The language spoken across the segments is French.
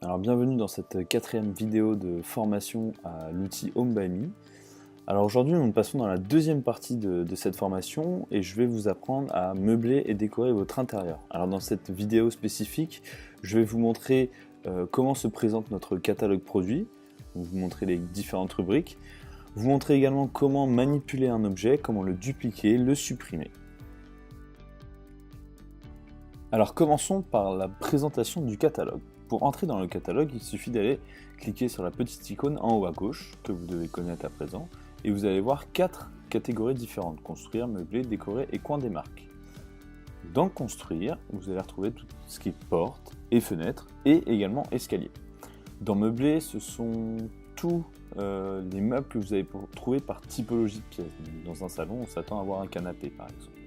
Alors bienvenue dans cette quatrième vidéo de formation à l'outil Home by Me. Alors aujourd'hui nous passons dans la deuxième partie de cette formation et je vais vous apprendre à meubler et décorer votre intérieur. Alors dans cette vidéo spécifique, je vais vous montrer comment se présente notre catalogue produit, vous montrer les différentes rubriques, vous montrer également comment manipuler un objet, comment le dupliquer, le supprimer. Alors commençons par la présentation du catalogue. Pour entrer dans le catalogue, il suffit d'aller cliquer sur la petite icône en haut à gauche, que vous devez connaître à présent, et vous allez voir 4 catégories différentes: construire, meubler, décorer et coin des marques. Dans construire, vous allez retrouver tout ce qui est porte et fenêtre, et également escalier. Dans meubler, ce sont tous les meubles que vous allez trouver par typologie de pièces. Dans un salon, on s'attend à avoir un canapé par exemple.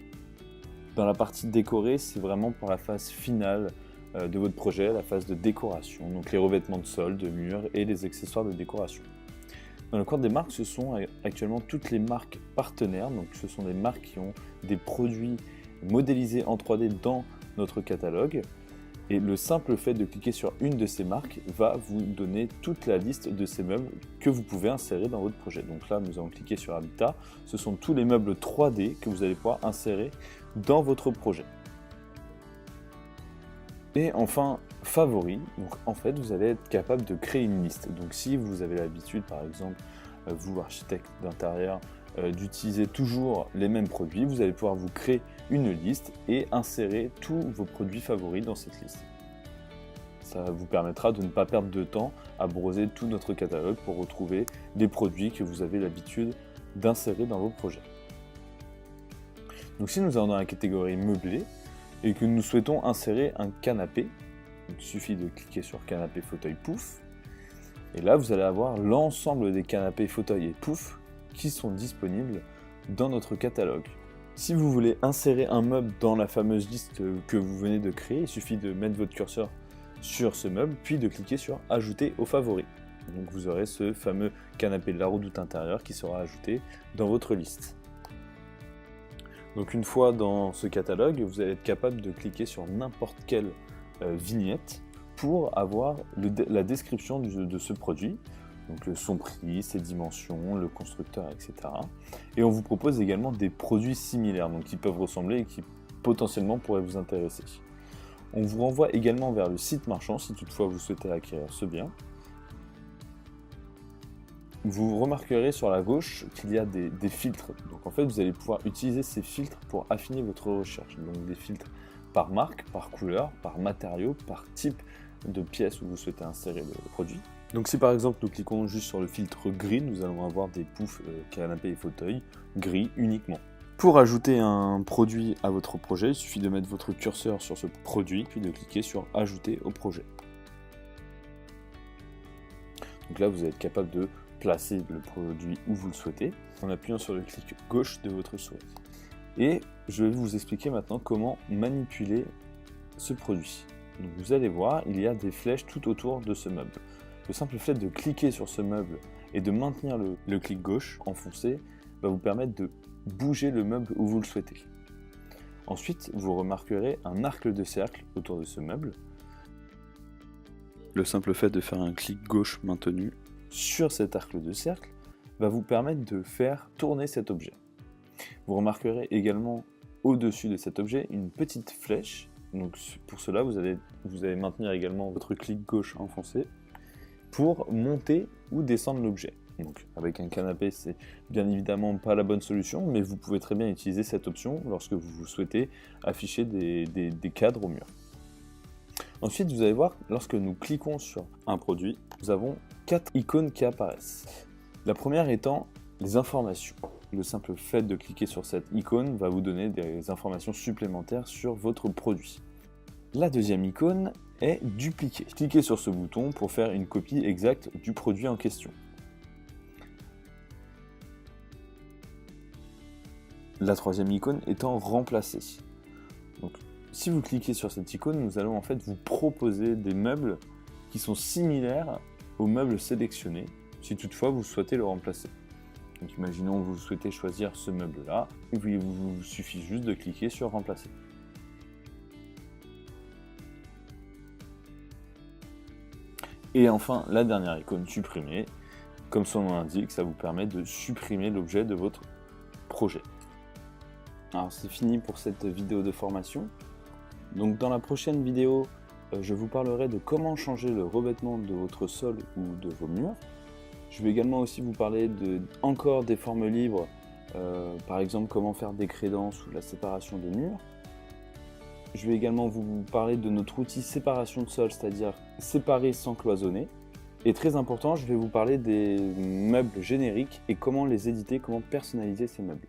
Dans la partie décorée, c'est vraiment pour la phase finale de votre projet, la phase de décoration, donc les revêtements de sol, de murs et les accessoires de décoration. Dans le coin des marques, ce sont actuellement toutes les marques partenaires, donc ce sont des marques qui ont des produits modélisés en 3D dans notre catalogue, et le simple fait de cliquer sur une de ces marques va vous donner toute la liste de ces meubles que vous pouvez insérer dans votre projet. Donc là, nous allons cliquer sur Habitat, ce sont tous les meubles 3D que vous allez pouvoir insérer dans votre projet. Et enfin, favoris, donc en fait vous allez être capable de créer une liste. Donc si vous avez l'habitude, par exemple, vous architecte d'intérieur, d'utiliser toujours les mêmes produits, vous allez pouvoir vous créer une liste et insérer tous vos produits favoris dans cette liste. Ça vous permettra de ne pas perdre de temps à browser tout notre catalogue pour retrouver des produits que vous avez l'habitude d'insérer dans vos projets. Donc si nous allons dans la catégorie meublé, et que nous souhaitons insérer un canapé, il suffit de cliquer sur canapé, fauteuil, pouf, et là vous allez avoir l'ensemble des canapés, fauteuils et pouf qui sont disponibles dans notre catalogue. Si vous voulez insérer un meuble dans la fameuse liste que vous venez de créer, il suffit de mettre votre curseur sur ce meuble, puis de cliquer sur ajouter aux favoris. Donc vous aurez ce fameux canapé de la Redoute intérieure qui sera ajouté dans votre liste. Donc une fois dans ce catalogue, vous allez être capable de cliquer sur n'importe quelle vignette pour avoir la description de ce produit, donc son prix, ses dimensions, le constructeur, etc. Et on vous propose également des produits similaires, donc qui peuvent ressembler et qui potentiellement pourraient vous intéresser. On vous renvoie également vers le site marchand si toutefois vous souhaitez acquérir ce bien. Vous remarquerez sur la gauche qu'il y a des filtres. Donc en fait, vous allez pouvoir utiliser ces filtres pour affiner votre recherche. Donc des filtres par marque, par couleur, par matériau, par type de pièce où vous souhaitez insérer le produit. Donc si par exemple nous cliquons juste sur le filtre gris, nous allons avoir des poufs, canapés et fauteuils gris uniquement. Pour ajouter un produit à votre projet, il suffit de mettre votre curseur sur ce produit, puis de cliquer sur ajouter au projet. Donc là, vous allez être capable de placer le produit où vous le souhaitez en appuyant sur le clic gauche de votre souris. Et je vais vous expliquer maintenant comment manipuler ce produit. Donc vous allez voir, il y a des flèches tout autour de ce meuble. Le simple fait de cliquer sur ce meuble et de maintenir le clic gauche enfoncé va vous permettre de bouger le meuble où vous le souhaitez. Ensuite, vous remarquerez un arc de cercle autour de ce meuble. Le simple fait de faire un clic gauche maintenu sur cet arc de cercle va vous permettre de faire tourner cet objet. Vous remarquerez également au-dessus de cet objet une petite flèche. Donc pour cela, vous allez maintenir également votre clic gauche enfoncé pour monter ou descendre l'objet. Donc avec un canapé, c'est bien évidemment pas la bonne solution, mais vous pouvez très bien utiliser cette option lorsque vous souhaitez afficher des cadres au mur. Ensuite, vous allez voir, lorsque nous cliquons sur un produit, nous avons 4 icônes qui apparaissent. La première étant les informations. Le simple fait de cliquer sur cette icône va vous donner des informations supplémentaires sur votre produit. La deuxième icône est dupliquer. Cliquez sur ce bouton pour faire une copie exacte du produit en question. La troisième icône étant remplacer. Donc, si vous cliquez sur cette icône, nous allons en fait vous proposer des meubles qui sont similaires aux meubles sélectionnés, si toutefois vous souhaitez le remplacer. Donc imaginons que vous souhaitez choisir ce meuble-là, et il vous suffit juste de cliquer sur remplacer. Et enfin, la dernière icône, supprimer. Comme son nom l'indique, ça vous permet de supprimer l'objet de votre projet. Alors c'est fini pour cette vidéo de formation. Donc dans la prochaine vidéo, je vous parlerai de comment changer le revêtement de votre sol ou de vos murs. Je vais également aussi vous parler encore des formes libres, par exemple comment faire des crédences ou la séparation de murs. Je vais également vous parler de notre outil séparation de sol, c'est-à-dire séparer sans cloisonner. Et très important, je vais vous parler des meubles génériques et comment les éditer, comment personnaliser ces meubles.